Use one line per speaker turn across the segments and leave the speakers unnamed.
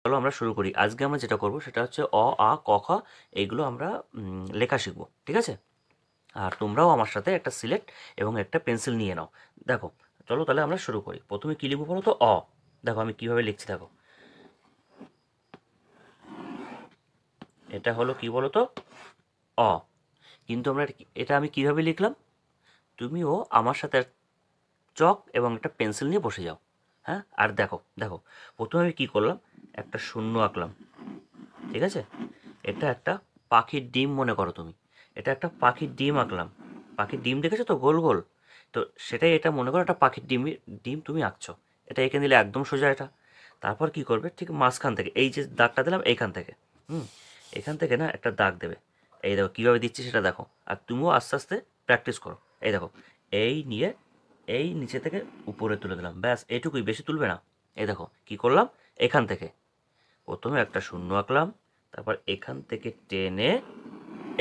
চলো আমরা শুরু করি। আজকে আমরা যেটা করব সেটা হচ্ছে অ, আ, ক, খ এইগুলো আমরা লেখা শিখব। ঠিক আছে? আর তোমরাও আমার সাথে একটা সিলেট এবং একটা পেন্সিল নিয়ে নাও। দেখো, চলো তাহলে আমরা শুরু করি। প্রথমে কী লিখবো বলো তো? অ। দেখো আমি কীভাবে লিখছি, দেখো। এটা হলো কি বলো তো? অ। কিন্তু এটা আমি কীভাবে লিখলাম? তুমিও আমার সাথে চক এবং একটা পেন্সিল নিয়ে বসে যাও। হ্যাঁ, আর দেখো দেখো, প্রথমে আমি কী করলাম, একটা শূন্য আঁকলাম। ঠিক আছে? এটা একটা পাখির ডিম মনে করো তুমি। এটা একটা পাখির ডিম আঁকলাম। পাখির ডিম দেখেছো তো, গোল গোল? তো সেটাই, এটা মনে করো একটা পাখির ডিম তুমি আঁকছো। এটা এঁকে নিলে একদম সোজা এটা। তারপর কি করবে, ঠিক মাঝখান থেকে এই যে দাগটা দিলাম এইখান থেকে, হুম, এখান থেকে না একটা দাগ দেবে। এই দেখো কীভাবে দিচ্ছি সেটা দেখো। আর তুমিও আস্তে আস্তে প্র্যাকটিস করো। এই দেখো, এই নিয়ে এই নিচে থেকে উপরে তুলে দিলাম, ব্যাস এইটুকুই, বেশি তুলবে না। এই দেখো কি করলাম, এখান থেকে প্রথমে একটা শূন্য আঁকলাম, তারপর এখান থেকে টেনে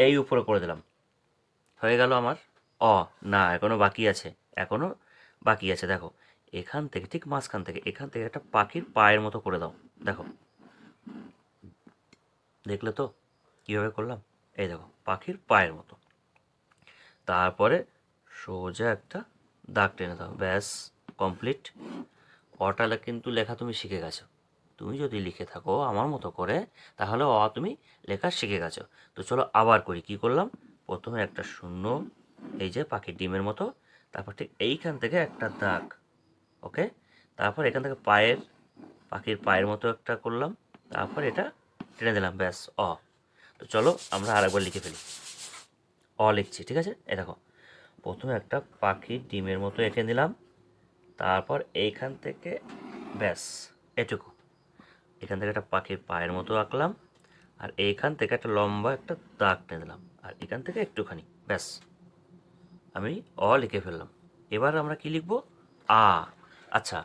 এই উপরে করে দিলাম। হয়ে গেল আমার অ। না, এখনও বাকি আছে, এখনও বাকি আছে। দেখো, এখান থেকে ঠিক মাঝখান থেকে এখান থেকে একটা পাখির পায়ের মতো করে দাও। দেখো, দেখলে তো কীভাবে করলাম? এই দেখো, পাখির পায়ের মতো। তারপরে সোজা একটা দাগ টেনে দাও, ব্যাস কমপ্লিট। অটা কিন্তু লেখা তুমি শিখে গেছো। তুমি যদি লিখে থাকো আমার মতো করে, তাহলে তুমি লেখা শিখে গেছো। তো চলো আবার করি। কি করলাম, প্রথমে একটা শূন্য, এই যে পাখির ডিমের মতো, তারপর ঠিক এইখান থেকে একটা দাগ, ওকে। তারপর এখান থেকে পাখির পায়ের মতো একটা করলাম, তারপর এটা টেনে দিলাম, ব্যাস অ। তো চলো আমরা আরেকবার লিখে ফেলি। অ লিখছি, ঠিক আছে? এ দেখো, প্রথমে একটা পাখির ডিমের মতো এঁকে নিলাম, তারপর এইখান থেকে ব্যাস এটুকু, এখান থেকে একটা পাখির পায়ের মতো আঁকলাম, আর এইখান থেকে একটা লম্বা একটা দাগ টেনে দিলাম, আর এখান থেকে একটুখানি, ব্যাস আমি অ লিখে ফেললাম। এবার আমরা কি লিখব? আ। আচ্ছা,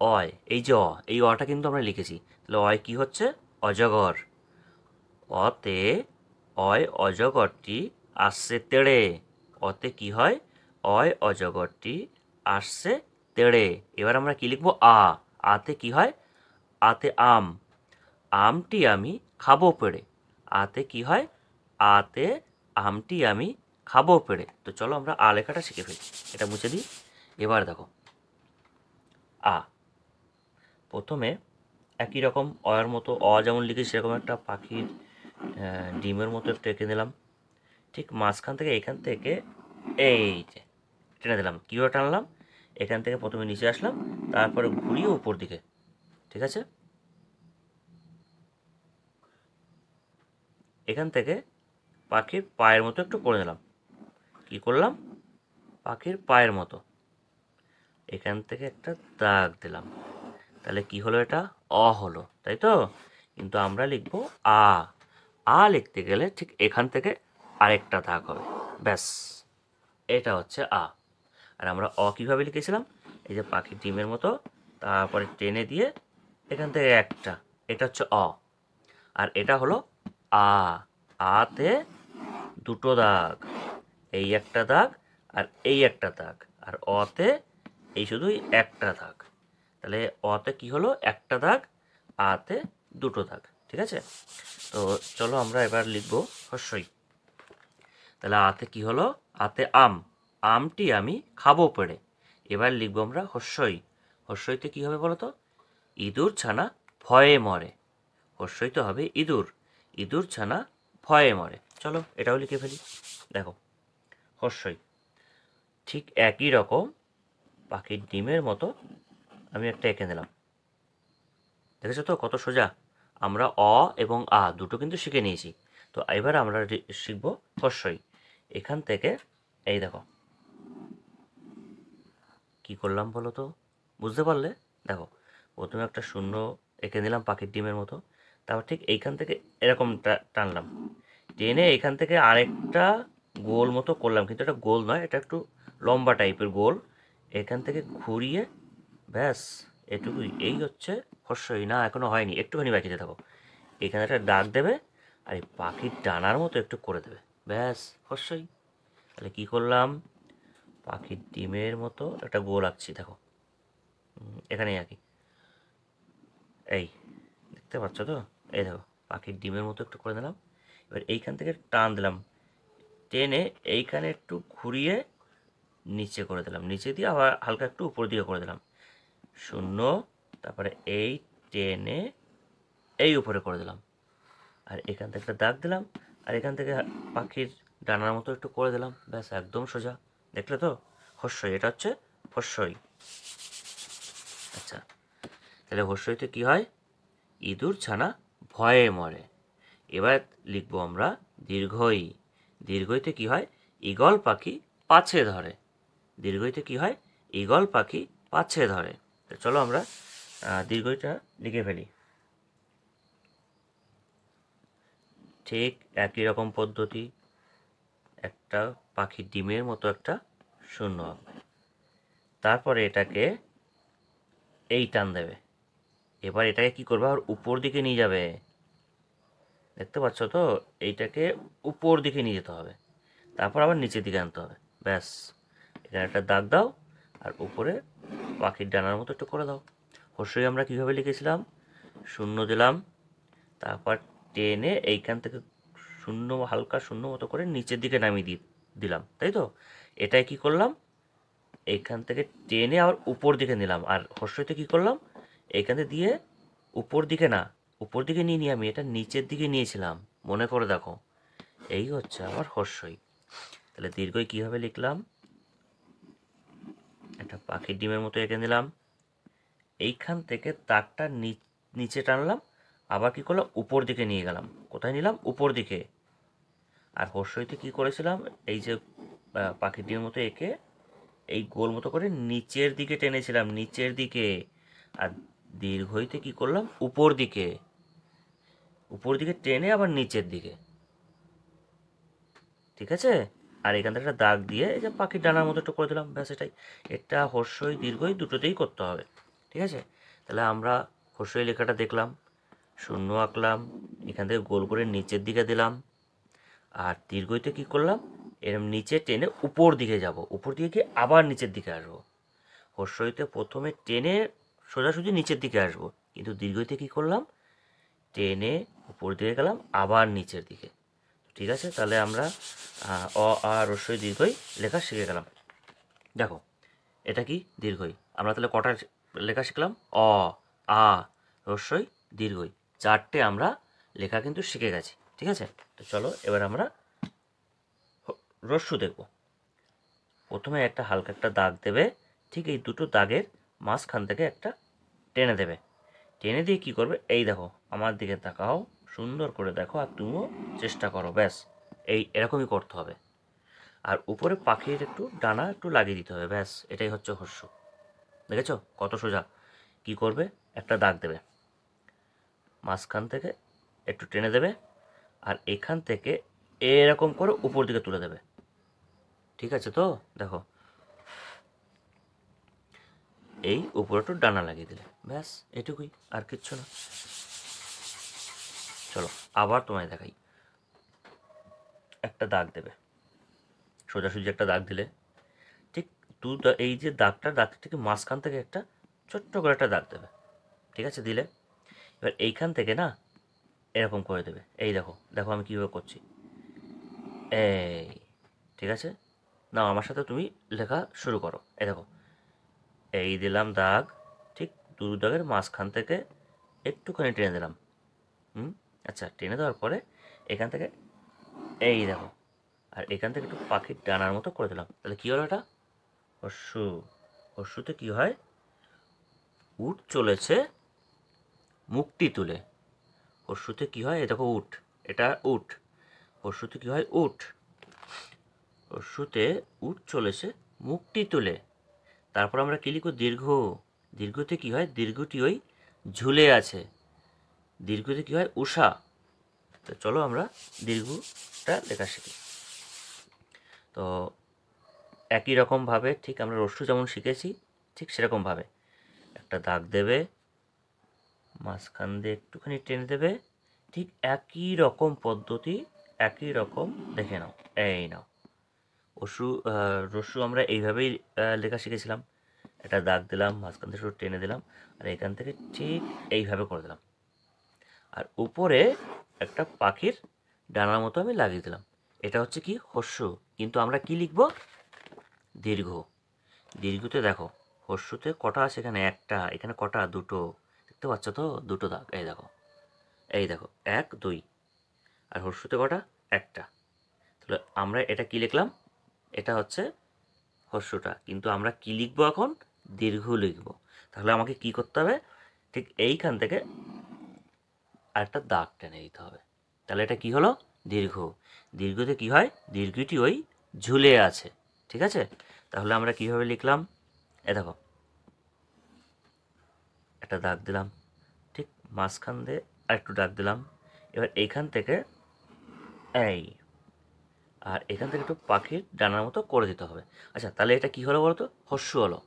অয়, এই যে এই অটা কিন্তু আমরা লিখেছি, তাহলে অয় কি হচ্ছে? অজগর। অতে অজগরটি আসছে তেড়ে। অতে কি হয়? অজগরটি আসছে তেড়ে। এবার আমরা কি লিখব? আ। আতে কি হয়? আতে আম। আমটি আমি খাবো পেড়ে। আতে কি হয়? আতে আমটি আমি খাবো পেড়ে। তো চলো আমরা আ লেখাটা শিখে ফেলি। এটা মুছে দিই। এবার দেখো, আ। প্রথমে একই রকম অয়ের মতো, যেমন লিখি সেরকম একটা পাখির ডিমের মতো একটু এঁকে নিলাম। ঠিক মাঝখান থেকে এখান থেকে এই যে টেনে দিলাম। কীভাবে টানলাম? এখান থেকে প্রথমে নিচে আসলাম, তারপরে ঘুরিয়ে উপর দিকে। ঠিক আছে? এখান থেকে পাখির পায়ের মতো একটু করে নিলাম। কি করলাম? পাখির পায়ের মতো। এখান থেকে একটা দাগ দিলাম। তাহলে কি হলো এটা? অ হলো, তাই তো? কিন্তু আমরা লিখব আ। আ লিখতে গেলে ঠিক এখান থেকে আরেকটা দাগ হবে, ব্যাস। এটা হচ্ছে আ। আর আমরা কীভাবে লিখেছিলাম? এই যে পাখির ডিমের মতো, তারপরে টেনে দিয়ে এখান থেকে একটা, এটা হচ্ছে অ। আর এটা হলো আ। আতে দুটো দাগ, এই একটা দাগ আর এই একটা দাগ, আর অতে এই শুধুই একটা দাগ। তাহলে অতে কি হলো? একটা দাগ, আতে দুটো দাগ। ঠিক আছে? তো চলো আমরা এবার লিখব হস্যই। তাহলে আতে কি হলো? আতে আম। আমটি আমি খাবো পেড়ে। এবার লিখব আমরা হস্যই। হস্যইতে কী হবে বলো তো? ইঁদুর ছানা ভয়ে মরে। হস্যইতে হবে ইঁদুর। ইঁদুর ছানা ভয়ে মরে। চলো এটাও লিখে ফেলি। দেখো, হস্যই। ঠিক একই রকম পাখির ডিমের মতো আমি একটা এঁকে নিলাম। দেখেছো তো কত সোজা? আমরা এবং আ দুটো কিন্তু শিখে নিয়েছি। তো এবার আমরা শিখব হস্যই। এখান থেকে এই দেখো কি করলাম বলো তো? বুঝতে পারলে? দেখো, প্রথমে একটা শূন্য এঁকে নিলাম পাখির ডিমের মতো, তারপর ঠিক এইখান থেকে এরকম টানলাম, টেনে এখান থেকে আরেকটা গোল মতো করলাম, কিন্তু এটা গোল নয়, এটা একটু লম্বা টাইপের গোল। এখান থেকে ঘুরিয়ে ব্যাস এটুকুই। এই হচ্ছে হস্যই। না, এখনো হয়নি, একটুখানি বাকিতে থাকো। এখানে একটা দাগ দেবে, আর এই পাখির ডানার মতো একটু করে দেবে, ব্যাস হস্যই। তাহলে কী করলাম? পাখির ডিমের মতো একটা গোল আঁকছি, দেখো। এখানেই আঁকি, এই দেখতে পাচ্ছ তো? এই দেখো পাখির ডিমের মতো একটু করে দিলাম। এবার এইখান থেকে টান দিলাম, টেনে এইখানে একটু ঘুরিয়ে নিচে করে দিলাম, নিচে দিয়ে আবার হালকা একটু উপর দিকে করে দিলাম, শূন্য, তারপরে এই টেনে এই উপরে করে দিলাম, আর এখান থেকে একটা দাগ দিলাম, আর এখান থেকে পাখির ডানার মতো একটু করে দিলাম, ব্যাস একদম সোজা। দেখলে তো? হস্যই, এটা হচ্ছে হস্যই। আচ্ছা, তাহলে হস্যইতে কি হয়? ইঁদুর ছানা ভয়ে মরে। এবার লিখবো আমরা দীর্ঘই। দীর্ঘইতে কি হয়? ঈগল পাখি পাছে ধরে। দীর্ঘইতে কি হয়? ঈগল পাখি পাছে ধরে। তো চলো আমরা দীর্ঘইটা লিখে ফেলি। ঠিক একই রকম পদ্ধতি, একটা পাখির ডিমের মতো একটা শূন্য আঁকবে, তারপরে এটাকে এই টান দেবে। এবার এটাকে কি করবে? আর উপর দিকে নিয়ে যাবে। দেখতে পাচ্ছ তো? এইটাকে উপর দিকে নিয়ে যেতে হবে, তারপর আবার নিচের দিকে আনতে হবে। ব্যাস, এখানে একটা দাগ দাও, আর উপরে পাখির ডানার মতো একটু করে দাও। হর্ষই আমরা কীভাবে লিখেছিলাম? শূন্য দিলাম, তারপর টেনে এইখান থেকে শূন্য, হালকা শূন্য মতো করে নিচের দিকে নামিয়ে দিলাম, তাই তো? এটাই কি করলাম? এইখান থেকে টেনে আবার উপর দিকে নিলাম, আর হর্ষইতে কি করলাম? এইখান থেকে দিয়ে উপর দিকে না, উপর দিকে নিয়ে আমি এটা নিচের দিকে নিয়েছিলাম, মনে করে দেখো। এই হচ্ছে আমার হর্ষই। তাহলে দীর্ঘই কীভাবে লিখলাম? একটা পাখির ডিমের মতো এঁকে নিলাম, এইখান থেকে তাকটা নিচে টানলাম, আবার কি করলাম? উপর দিকে নিয়ে গেলাম। কোথায় নিলাম? উপর দিকে। আর হর্ষইতে কি করেছিলাম? এই যে পাখির ডিমের মতো এঁকে এই গোল মতো করে নিচের দিকে টেনেছিলাম, নিচের দিকে। আর দীর্ঘইতে কি করলাম? উপর দিকে, উপর দিকে টেনে আবার নিচের দিকে। ঠিক আছে? আর এখান থেকে একটা দাগ দিয়ে এই যে পাখির ডানার মতো একটু করে দিলাম, ব্যাস এটাই। এটা হর্ষই দীর্ঘই দুটোতেই করতে হবে। ঠিক আছে? তাহলে আমরা হর্ষই লেখাটা দেখলাম, শূন্য আঁকলাম, এখান থেকে গোল করে নিচের দিকে দিলাম, আর দীর্ঘইতে কি করলাম? এরম নিচে টেনে উপর দিকে যাব, উপর দিকে গিয়ে আবার নিচের দিকে আসবো। হর্ষইতে প্রথমে টেনে সোজাসুজি নিচের দিকে আসবো, কিন্তু দীর্ঘইতে কি করলাম? টেনে উপর দিকে গেলাম, আবার নিচের দিকে। ঠিক আছে? তাহলে আমরা অ আ হ্রস্বই দীর্ঘই লেখা শিখে গেলাম। দেখো, এটা কি? দীর্ঘই। আমরা তাহলে কটা লেখা শিখলাম? অ, আ, হ্রস্বই দীর্ঘই, চারটে আমরা লেখা কিন্তু শিখে গেছি। ঠিক আছে? তো চলো এবার আমরা হ্রস্ব দেখব। প্রথমে একটা হালকা একটা দাগ দেবে, ঠিক এই দুটো দাগের মাঝখান থেকে একটা টেনে দেবে। টেনে দিয়ে কী করবে? এই দেখো, আমার দিকে তাকাও, সুন্দর করে দেখো, আর তুমিও চেষ্টা করো। ব্যাস, এই এরকমই করতে হবে। আর উপরে পাখির একটু ডানা একটু লাগিয়ে দিতে হবে, ব্যাস এটাই হচ্ছে হর্ষ। দেখেছো কত সোজা? কি করবে? একটা দাগ দেবে, মাঝখান থেকে একটু টেনে দেবে, আর এখান থেকে এরকম করে উপর দিকে তুলে দেবে। ঠিক আছে তো? দেখো, এই উপরে একটু ডানা লাগিয়ে দিলে, ব্যাস এটুকুই, আর কিচ্ছু না। চলো আবার তোমায় দেখাই। একটা দাগ দেবে, সোজাসুজি একটা দাগ দিলে, ঠিক এই যে দাগটা থেকে মাঝখান থেকে একটা ছোট্ট করে একটা দাগ দেবে। ঠিক আছে? দিলে এবার এইখান থেকে না এরকম করে দেবে। এই দেখো, দেখো আমি কীভাবে করছি। এই, ঠিক আছে? নাও আমার সাথে তুমি লেখা শুরু করো। এই দেখো, এই দিলাম দাগ, ঠিক দাগের মাঝখান থেকে একটুখানি টেনে দিলাম। আচ্ছা, টেনে দেওয়ার পরে এখান থেকে এই দেখো, আর এখান থেকে একটু পাখির ডানার মতো করে দিলাম। তাহলে কী হলো? এটা হর্ষু। হর্ষুতে কী হয়? উট চলেছে মুখটি তুলে। হর্ষুতে কী হয়? এ দেখো উট, এটা উট। হর্ষুতে কী হয়? উট। হর্ষুতে উট চলেছে মুখটি তুলে। তারপর আমরা কী লিখব? দীর্ঘ। দীর্ঘতে কী হয়? দীর্ঘটি ওই ঝুলে আছে। দীর্ঘতে কী হয়? উষা। তো চলো আমরা দীর্ঘটা লেখা শিখি। তো একই রকমভাবে ঠিক আমরা হ্রস্ব যেমন শিখেছি, ঠিক সেরকমভাবে একটা দাগ দেবে, মাঝখান দিয়ে একটুখানি টেনে দেবে, ঠিক একই রকম পদ্ধতি, একই রকম দেখে নাও। এই নাও, রস্যু আমরা এইভাবেই লেখা শিখেছিলাম। একটা দাগ দিলাম, মাঝখান থেকে শুধু টেনে দিলাম, আর এখান থেকে ঠিক এইভাবে করে দিলাম। আর উপরে একটা পাখির ডানার মতো আমি লাগিয়ে দিলাম। এটা হচ্ছে কি হস্যু, কিন্তু আমরা কি লিখব দীর্ঘ। দীর্ঘতে দেখো হস্যুতে কটা আছে, এখানে একটা, এখানে কটা দুটো, দেখতে পাচ্ছ তো দুটো দাগ, এই দেখো, এই দেখো 1 2, আর হস্যুতে কটা একটা। তাহলে আমরা এটা কি লিখলাম, এটা হচ্ছে হস্যটা, কিন্তু আমরা কি লিখবো এখন দীর্ঘ লিখব। তাহলে আমাকে কি করতে হবে, ঠিক এইখান থেকে আরেকটা দাগ টেনে দিতে হবে। তাহলে এটা কি হলো দীর্ঘ। দীর্ঘতে কি হয়, দীর্ঘটি ওই ঝুলে আছে, ঠিক আছে। তাহলে আমরা কিভাবে লিখলাম, এ দেখো একটা দাগ দিলাম, ঠিক মাঝখান দিয়ে আরেকটু দাগ দিলাম। এবার এইখান থেকে এই, আর এখান থেকে একটু পাখির ডানার মতো করে দিতে হবে। আচ্ছা তাহলে এটা কি হলো বলো তো, হস্য হলো।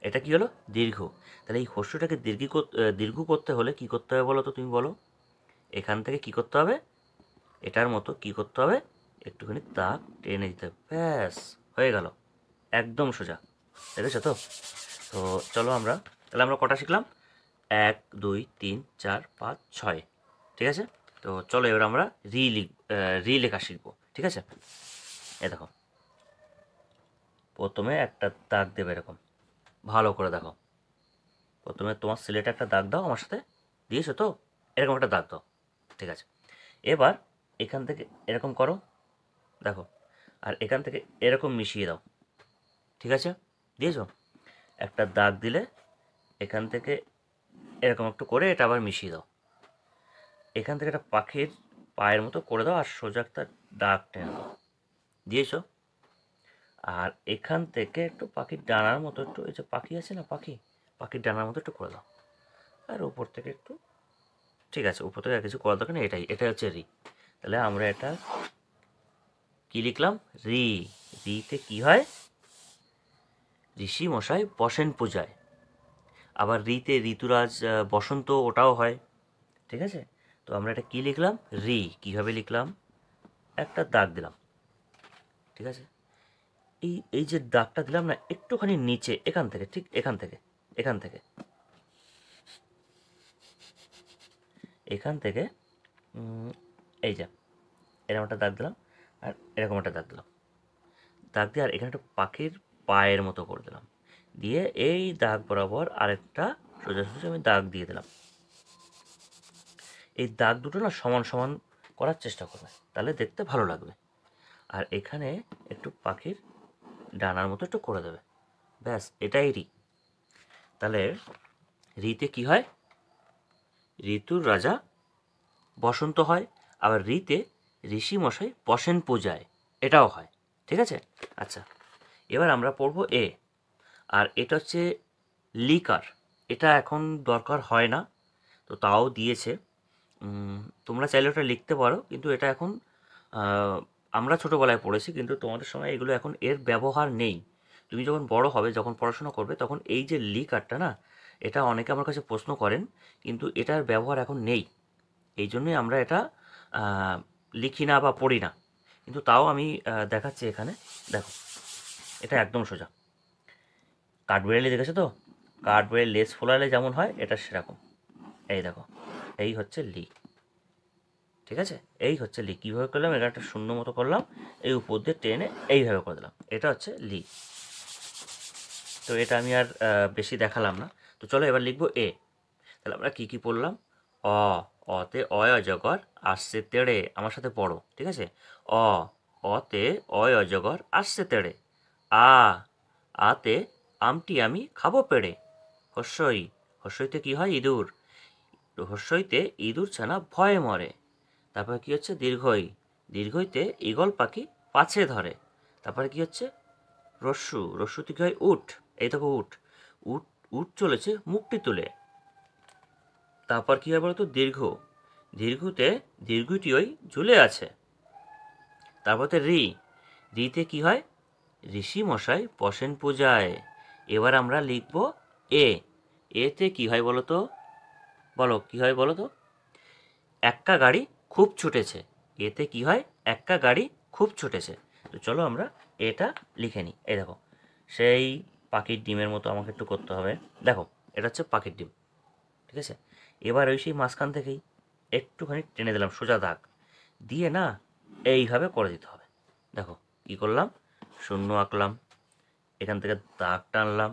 এটা কি হলো দীর্ঘ। তাহলে এই হস্যটাকে দীর্ঘ করতে হলে কি করতে হবে বলো তো, তুমি বলো। এখান থেকে কি করতে হবে, এটার মতো কি করতে হবে, একটুখানি দাগ টেনে দিতে হবে, ব্যাস হয়ে গেল, একদম সোজা। দেখেছো তো। তো চলো আমরা, তাহলে আমরা কটা শিখলাম, 1 2 3 4 5 6, ঠিক আছে। তো চলো এবার আমরা রি লেখা শিখবো, ঠিক আছে। এ দেখো প্রথমে একটা দাগ দেবে এরকম, ভালো করে দেখো। প্রথমে তোমার সিলেটে একটা দাগ দাও, আমার সাথে দিয়েছো তো, এরকম একটা দাগ দাও, ঠিক আছে। এবার এখান থেকে এরকম করো, দেখো, আর এখান থেকে এরকম মিশিয়ে দাও, ঠিক আছে, দিয়েছো। একটা দাগ দিলে এখান থেকে এরকম একটু করে এটা আবার মিশিয়ে দাও। এখান থেকে একটা পাখির পায়ের মতো করে দাও, আর সোজা একটা দাগ টেনে দাও, দিয়েছো। আর এখান থেকে একটু পাখির ডানার মতো একটু, এই যে পাখি আছে না, পাখির ডানার মতো একটু করে দাও। আর উপর থেকে একটু, ঠিক আছে, উপর থেকে আর কিছু করার দরকার নেই, এটাই হচ্ছে রি। তাহলে আমরা এটা কি লিখলাম, রি। রিতে কি হয়, ঋষি মশাই বসেন পূজায়। আবার রিতে ঋতুরাজ বসন্ত, ওটাও হয়, ঠিক আছে। তো আমরা এটা কি লিখলাম, রি। কিভাবে লিখলাম, একটা দাগ দিলাম, ঠিক আছে। এই এই যে দাগটা দিলাম না, একটুখানি নিচে, এখান থেকে, ঠিক এখান থেকে এখান থেকে এই যে এরকম একটা দাগ দিলাম, আর এরকম একটা দাগ দিলাম, দাগ দিয়ে আর এখানে একটা পাখির পায়ের মতো করে দিলাম, দিয়ে এই দাগ বরাবর আরেকটা সোজাসুজি আমি দাগ দিয়ে দিলাম। এই দাগ দুটো না সমান সমান করার চেষ্টা করবে, তাহলে দেখতে ভালো লাগবে। আর এখানে একটু পাখির ডানার মতো একটু করে দেবে, ব্যাস এটাই রি। তাহলে রিতে কি হয়, ঋতুর রাজা বসন্ত হয়। আবার রিতে ঋষি মশাই বসেন পূজায়, এটাও হয়, ঠিক আছে। আচ্ছা এবার আমরা পড়বো এ। আর এটা হচ্ছে লিকার, এটা এখন দরকার হয় না, তো তাও দিয়েছে। তোমরা চাইলে ওটা লিখতে পারো, কিন্তু এটা এখন আমরা ছোটোবেলায় পড়েছি, কিন্তু তোমাদের সময় এগুলো এখন এর ব্যবহার নেই। তুমি যখন বড় হবে, যখন পড়াশোনা করবে, তখন এই যে লিকারটা না, এটা অনেকে আমার কাছে প্রশ্ন করেন, কিন্তু এটার ব্যবহার এখন নেই। এই জন্যই আমরা এটা লিখি না বা পড়ি না, কিন্তু তাও আমি দেখাচ্ছি এখানে, দেখো এটা একদম সোজা। কাঠবিড়ালি দেখেছো তো, কাঠবিড়ালি লেজ ফোলালে যেমন হয়, এটা সেরকম। এই দেখো, এই হচ্ছে লি, ঠিক আছে। এই হচ্ছে লি। কীভাবে করলাম, এটা একটা শূন্য মতো করলাম, এই উপর দিয়ে টেনে এইভাবে করে দিলাম, এটা হচ্ছে লি। তো এটা আমি আর বেশি দেখালাম না। তো চলো এবার লিখবো এ। তাহলে আমরা কী কী পড়লাম, অ। অতে অয় অজগর আসছে তেড়ে, আমার সাথে পড়ো, ঠিক আছে। অ। অতে অয় অজগর আসছে তেড়ে। আ। আতে আমটি আমি খাবো পেড়ে। হস্যই। হস্যইতে কি হয়, ইঁদুর। হস্যইতে ইঁদুর ছানা ভয়ে মরে। তারপরে কি হচ্ছে, দীর্ঘই। দীর্ঘইতে ঈগল পাখি পাছে ধরে। তারপরে কি হচ্ছে, রস্যু। রস্যুতে কি হয়, উট। এই দেখো উট। উট উট চলেছে মুখটি তুলে। তারপর কি হয় বলতো, দীর্ঘ। দীর্ঘতে দীর্ঘটি ওই ঝুলে আছে। তারপরে রি। রিতে কি হয়, ঋষি মশাই বসেন পূজায়। এবার আমরা লিখব এ। এতে কি হয় বলো তো, বলো কি হয় বলো তো, এক্কা গাড়ি খুব ছুটেছে। এতে কি হয়, এক্কা গাড়ি খুব ছুটেছে। তো চলো আমরা এটা লিখে নিই। এই দেখো, সেই পাখির ডিমের মতো আমাকে একটু করতে হবে। দেখো এটা হচ্ছে পাখির ডিম, ঠিক আছে। এবার ওই সেই মাঝখান থেকেই একটুখানি টেনে দিলাম সোজা দাগ দিয়ে না এইভাবে করে দিতে হবে। দেখো কী করলাম, শূন্য আঁকলাম, এখান থেকে দাগ টানলাম,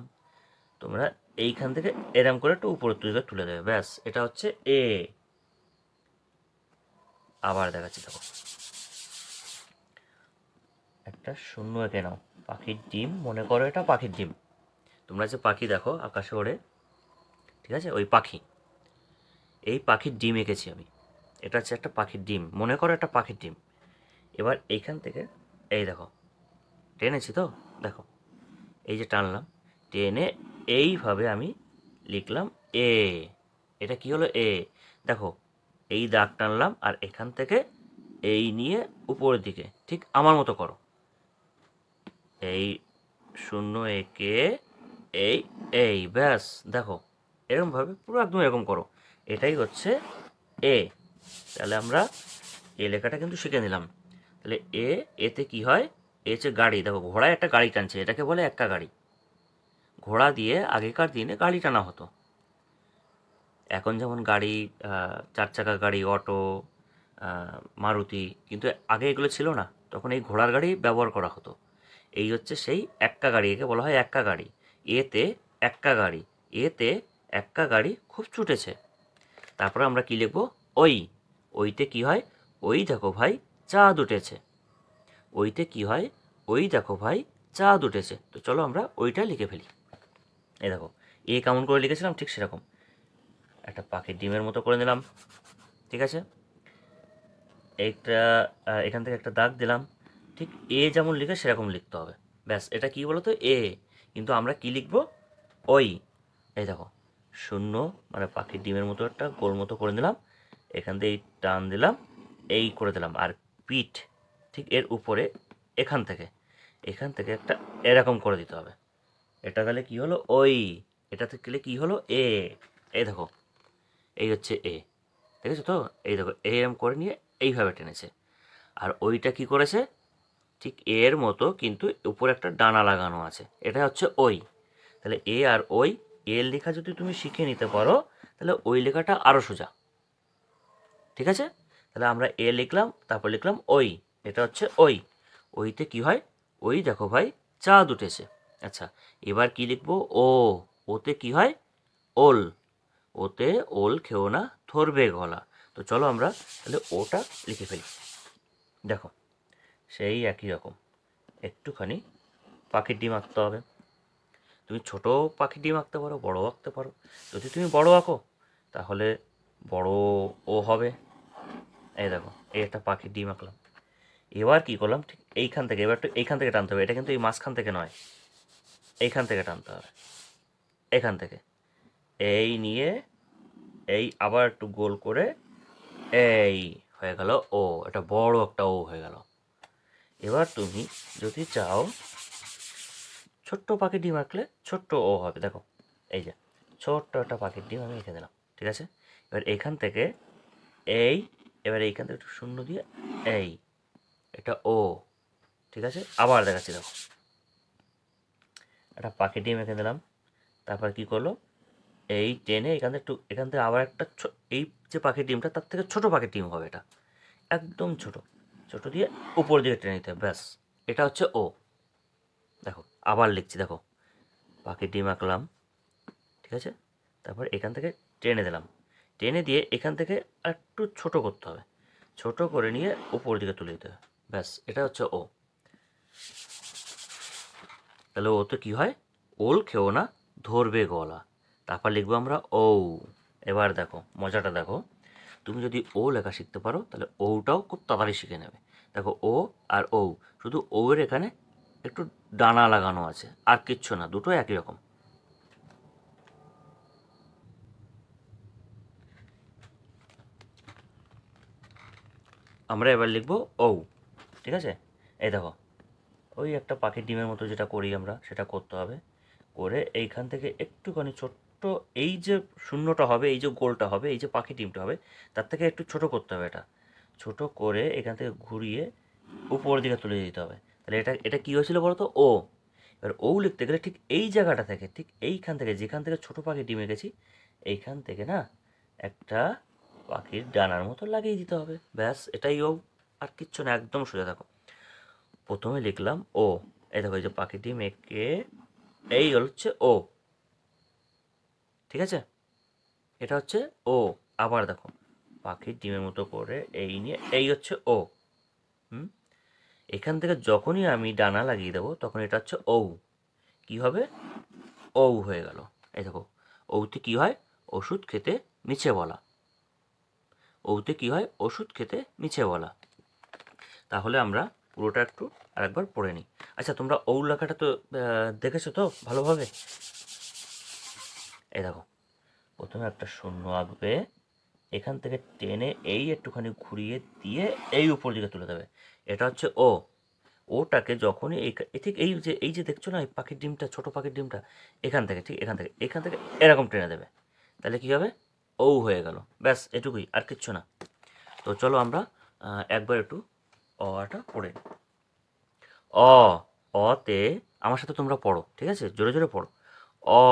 তোমরা এইখান থেকে এরম করে একটু উপরে তুলে দেবে, ব্যাস এটা হচ্ছে এ। আবার দেখাচ্ছি, দেখো একটা শূন্য এঁকে নাও, পাখির ডিম মনে করো এটা পাখির ডিম। তোমরা যে পাখি দেখো আকাশে ওড়ে, ঠিক আছে, ওই পাখি, এই পাখির ডিম এঁকেছি আমি। এটা হচ্ছে একটা পাখির ডিম, মনে করো একটা পাখির ডিম। এবার এইখান থেকে এই দেখো টেনেছি তো, দেখো এই যে টানলাম, টেনে এইভাবে আমি লিখলাম এ। এটা কি হলো, এ। দেখো এই দাগ টানলাম আর এখান থেকে এই নিয়ে উপরের দিকে ঠিক আমার মতো করো, এই শূন্য এঁকে এই এই ব্যাস দেখো এরকমভাবে পুরো একদম এরকম করো, এটাই হচ্ছে এ। তাহলে আমরা এ লেখাটা কিন্তু শিখে নিলাম। তাহলে এতে কি হয়, এ হচ্ছে গাড়ি, দেখো ঘোড়ায় একটা গাড়ি টানছে, এটাকে বলে এক্কা গাড়ি। ঘোড়া দিয়ে আগেকার দিনে গাড়ি টানা হতো। এখন যেমন গাড়ি, চার চাকা গাড়ি, অটো, মারুতি, কিন্তু আগে এগুলো ছিল না, তখন এই ঘোড়ার গাড়ি ব্যবহার করা হতো। এই হচ্ছে সেই এক্কা গাড়ি, একে বলা হয় এক্কা গাড়ি। এতে এক্কা গাড়ি, এতে এক্কা গাড়ি খুব ছুটেছে। তারপরে আমরা কি লিখব, ওই। ওইতে কি হয়, ওই দেখো ভাই চাঁদ উঠেছে। ওইতে কি হয়, ওই দেখো ভাই চাঁদ উঠেছে। তো চলো আমরা ওইটা লিখে ফেলি। এই দেখো এ কেমন করে লিখেছিলাম ঠিক সেরকম একটা পাখির ডিমের মতো করে নিলাম, ঠিক আছে। এইটা এখান থেকে একটা দাগ দিলাম, ঠিক এ যেমন লিখে সেরকম লিখতে হবে, ব্যাস এটা কি বলো তো এ। কিন্তু আমরা কি লিখব, ওই। এই দেখো শূন্য মানে পাখির ডিমের মতো একটা গোল মতো করে নিলাম, এখান থেকে এই টান দিলাম, এই করে দিলাম, আর পিঠ ঠিক এর উপরে এখান থেকে একটা এরকম করে দিতে হবে। এটা তাহলে কি হলো, ওই। এটা থেকে কি হলো, এ। এই দেখো এই হচ্ছে এ, দেখেছো তো, এই দেখো এরম করে নিয়ে এইভাবে টেনেছে। আর ওইটা কি করেছে, ঠিক এর মতো কিন্তু উপরে একটা ডানা লাগানো আছে, এটা হচ্ছে ওই। তাহলে এ আর ওই, এর লেখা যদি তুমি শিখে নিতে পারো তাহলে ওই লেখাটা আরও সোজা, ঠিক আছে। তাহলে আমরা এ লিখলাম, তারপর লিখলাম ওই, এটা হচ্ছে ওই। ওইতে কি হয়, ওই দেখো ভাই চাঁদ উঠেছে। আচ্ছা এবার কি লিখবো, ও। ওতে কি হয়, ওল। ওতে ওল খেও না ধরবে গলা। তো চলো আমরা তাহলে ওটা লিখে ফেলি। দেখো সেই একই রকম একটুখানি পাখির ডিম আঁকতে হবে। তুমি ছোটো পাখির ডিম আঁকতে পারো, বড় আঁকতে পারো। যদি তুমি বড় আঁকো তাহলে বড় ও হবে। এই দেখো এই একটা পাখির ডিম আঁকলাম। এবার কি করলাম, ঠিক এইখান থেকে, এবার একটু এইখান থেকে টানতে হবে, এটা কিন্তু এই মাঝখান থেকে নয়, এইখান থেকে টানতে হবে, এখান থেকে এই নিয়ে এই আবার একটু গোল করে এই হয়ে গেল ও, এটা বড় একটা ও হয়ে গেল। এবার তুমি যদি চাও ছোট্ট পাখির ডিম আঁকলে ছোট্ট ও হবে, দেখো এই যে ছোট্ট একটা পাখির ডিম আমি এঁকে দিলাম, ঠিক আছে। এবার এইখান থেকে এই, এবার এইখান থেকে একটু শূন্য দিয়ে এই, এটা ও, ঠিক আছে। আবার দেখাচ্ছি, দেখো একটা পাখির ডিম এঁকে দিলাম, তারপর কি করলো, এই টেনে এখান থেকে আবার একটা এই যে পাখির ডিমটা তার থেকে ছোট পাখির ডিম হবে, এটা একদম ছোট, ছোট দিয়ে উপর দিকে টেনে নিতে হবে, ব্যাস এটা হচ্ছে ও। দেখো আবার লিখছি, দেখো পাখির ডিম আঁকলাম, ঠিক আছে। তারপর এখান থেকে টেনে দিলাম, টেনে দিয়ে এখান থেকে একটু ছোট করতে হবে, ছোট করে নিয়ে উপর দিকে তুলে দিতে হবে, ব্যাস এটা হচ্ছে ও। তাহলে ওতে কি হয়, ওল খেও না ধরবে গলা। তারপর লিখবো আমরা ও। এবার দেখো মজাটা দেখো, তুমি যদি ও লেখা শিখতে পারো তাহলে ওটাও খুব তাড়াতাড়ি শিখে নেবে। দেখো ও আর ও, শুধু ও এর এখানে একটু ডানা লাগানো আছে, আর কিচ্ছু না, দুটো একই রকম। আমরা এবার লিখবো ও, ঠিক আছে। এই দেখো ওই একটা পাখির ডিমের মতো যেটা করি আমরা সেটা করতে হবে, করে এইখান থেকে একটুখানি ছোট্ট, এই যে শূন্যটা হবে, এই যে গোলটা হবে, এই যে পাখি ডিমটা হবে, তার থেকে একটু ছোট করতে হবে, এটা ছোট করে এখান থেকে ঘুরিয়ে উপরের দিকে তুলে দিতে হবে। তাহলে এটা এটা কী হয়েছিল বলো তো, ও। এবার ও লিখতে গেলে ঠিক এই জায়গাটা থেকে, ঠিক এইখান থেকে যেখান থেকে ছোটো পাখি ডিম এঁকেছি, এইখান থেকে না একটা পাখির ডানার মতো লাগিয়ে দিতে হবে, ব্যাস এটাই ও, আর কিচ্ছু না, একদম সোজা। দেখো প্রথমে লিখলাম ও, এই দেখো এই যে পাখির ডিম এঁকে, এই হচ্ছে ও, ঠিক আছে, এটা হচ্ছে ও। আবার দেখো পাখির ডিমের মতো করে এই নিয়ে, এই হচ্ছে ও। হুম, এখান থেকে যখনই আমি ডানা লাগিয়ে দেবো তখন এটা হচ্ছে ঔ, কি হবে, ঔ হয়ে গেল। এই দেখো ঔতে কি হয়, ওষুধ খেতে মিছে বলা, ওতে কি হয়, ওষুধ খেতে মিছে বলা। তাহলে আমরা পুরোটা একটু আরেকবার পড়ে নিই। আচ্ছা তোমরা ঔ লেখাটা তো দেখেছো তো ভালোভাবে? এই দেখো প্রথমে একটা শূন্য আঁকবে, এখান থেকে টেনে এই একটুখানি ঘুরিয়ে দিয়ে এই উপর দিকে তুলে দেবে, এটা হচ্ছে ও। ওটাকে যখনই ঠিক এই যে দেখছো না এই পাখির ডিমটা, ছোট পাখির ডিমটা, এখান থেকে ঠিক এখান থেকে এরকম টেনে দেবে, তাহলে কি হবে, ও হয়ে গেল, ব্যাস এটুকুই, আর কিচ্ছু না। তো চলো আমরা একবার একটু অটা পড়ে নিই। অ, অতে, আমার সাথে তোমরা পড়ো, ঠিক আছে, জোরে জোরে পড়ো। অ,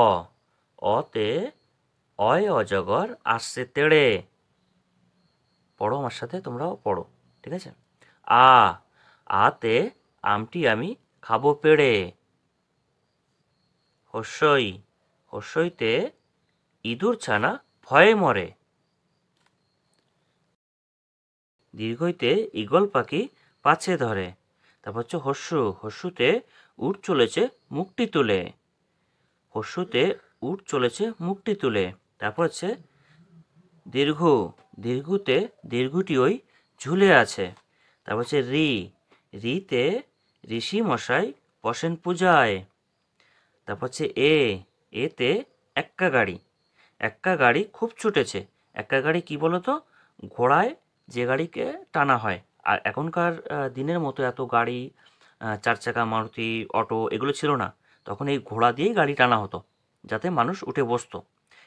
অতে অয় অজগর আসছে তেড়ে, পড়ো আমার সাথে, তোমরাও পড়ো, ঠিক আছে। আ, আতে আমটি আমি খাবো পেড়ে। হস্যই, হস্যইতে ইঁদুর ছানা ভয়ে মরে। দীর্ঘইতে ঈগল পাখি পাছে ধরে। তারপর হচ্ছে হস্যু, হস্যুতে উট চলেছে মুখটি তুলে। হস্যুতে উট চলেছে মুখটি তুলে। তারপর হচ্ছে দীর্ঘ, দীর্ঘতে দীর্ঘটি ওই ঝুলে আছে। তারপর হচ্ছে রি, রিতে ঋষি মশাই বসেন পূজায়। তারপর হচ্ছে এ, এতে এক্কা গাড়ি, এক্কা গাড়ি খুব ছুটেছে। এক্কা গাড়ি কী বলো তো, ঘোড়ায় যে গাড়িকে টানা হয়। আর এখনকার দিনের মতো এত গাড়ি, চার চাকা মারুতি, অটো এগুলো ছিল না, তখন এই ঘোড়া দিয়েই গাড়ি টানা হতো যাতে মানুষ উঠে বসতো,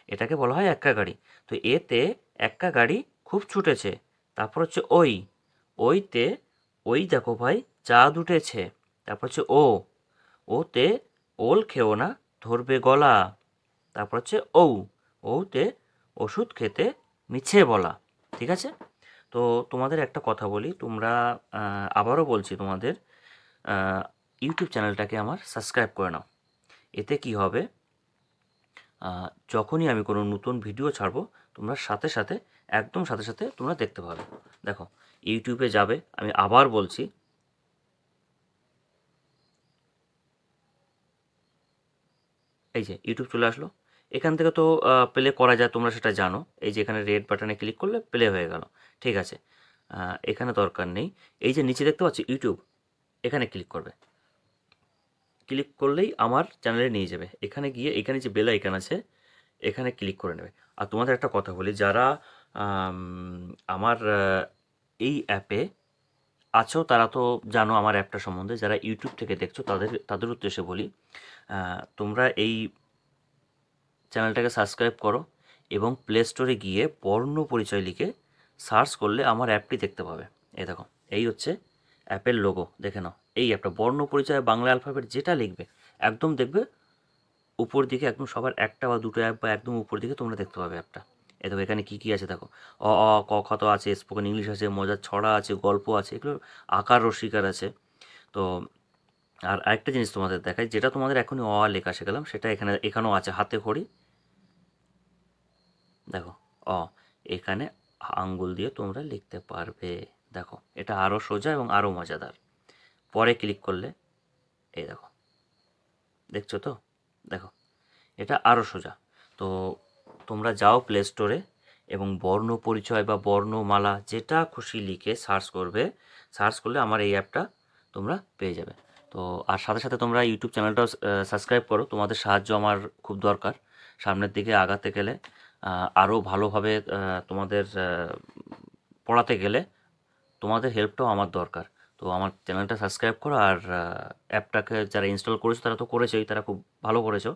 এটাকে বলা হয় এক্কা গাড়ি। তো এতে এক্কা গাড়ি খুব ছুটেছে। তারপর হচ্ছে ওই, ওইতে ওই দেখো ভাই চাঁদ উঠেছে। তারপর হচ্ছে ও, ওতে ওল খেও না ধরবে গলা। তারপর হচ্ছে ঔ, ঔতে ওষুধ খেতে মিছে বলা, ঠিক আছে। তো তোমাদের একটা কথা বলি, তোমরা আবারও বলছি তোমাদের, ইউটিউব চ্যানেলটাকে আমার সাবস্ক্রাইব করে নাও। এতে কি হবে, যখনই আমি কোনো নতুন ভিডিও ছাড়বো তোমরা সাথে সাথে, একদম সাথে সাথে তোমরা দেখতে পাবে। দেখো ইউটিউবে যাবে, আমি আবার বলছি, এই যে ইউটিউব চলে আসলো, এখান থেকে তো প্লে করা যায়, তোমরা সেটা জানো। এই যে এখানে রেড বাটনে ক্লিক করলে প্লে হয়ে গেল, ঠিক আছে। এখানে দরকার নেই, এই যে নিচে দেখতে পাচ্ছি ইউটিউব, এখানে ক্লিক করবে, ক্লিক করলেই আমার চ্যানেলে নিয়ে যাবে। এখানে গিয়ে এখানে যে বেল আইকন আছে এখানে ক্লিক করে নেবে। আর তোমাদের একটা কথা বলি, যারা আমার এই অ্যাপে আছো তারা তো জানো আমার অ্যাপটা সম্বন্ধে, যারা ইউটিউব থেকে দেখছো তাদের উদ্দেশ্যে বলি, তোমরা এই চ্যানেলটাকে সাবস্ক্রাইব করো এবং প্লে স্টোরে গিয়ে বর্ণ পরিচয় লিখে সার্চ করলে আমার অ্যাপটি দেখতে পাবে। এই দেখো এই হচ্ছে অ্যাপের লোগো, দেখে নাও। এই অ্যাপটা বর্ণ পরিচয় বাংলা অ্যালফাবেট যেটা লিখবে একদম দেখবে উপর দিকে, একদম সবার একটা বা দুটো অ্যাপ বা একদম উপর দিকে তোমরা দেখতে পাবে অ্যাপটা। এই দেখো এখানে কী কী আছে দেখো, অ অ ক খ তো আছে, স্পোকেন ইংলিশ আছে, মজার ছড়া আছে, গল্প আছে, এগুলো আকার রসিকার আছে। তো আর আরেকটা জিনিস তোমাদের দেখাই, যেটা তোমাদের এখনই অ আ লেখা শেখালাম সেটা এখানেও আছে, হাতে খড়ি, দেখো অ, এখানে আঙ্গুল দিয়ে তোমরা লিখতে পারবে। দেখো এটা আরও সোজা এবং আরও মজাদার। পরে ক্লিক করলে এই দেখো, দেখছো তো, দেখো এটা আরও সোজা। তো তোমরা যাও প্লে স্টোরে এবং বর্ণ পরিচয় বা বর্ণমালা যেটা খুশি লিখে সার্চ করবে, সার্চ করলে আমার এই অ্যাপটা তোমরা পেয়ে যাবে। তো আর সাথে সাথে তোমরা ইউটিউব চ্যানেলটাও সাবস্ক্রাইব করো, তোমাদের সাহায্য আমার খুব দরকার সামনের দিকে আগাতে গেলে, আরও ভালোভাবে তোমাদের পড়াতে গেলে তোমাদের হেল্পটাও আমার দরকার। তো আমার চ্যানেলটা সাবস্ক্রাইব করো, আর অ্যাপটাকে যারা ইনস্টল করেছো তারা তো করেছোই, তারা খুব ভালো করেছো।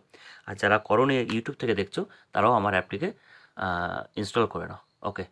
আর যারা করোনি ইউটিউব থেকে দেখছো তারাও আমার অ্যাপটিকে ইনস্টল করে নাও। ওকে।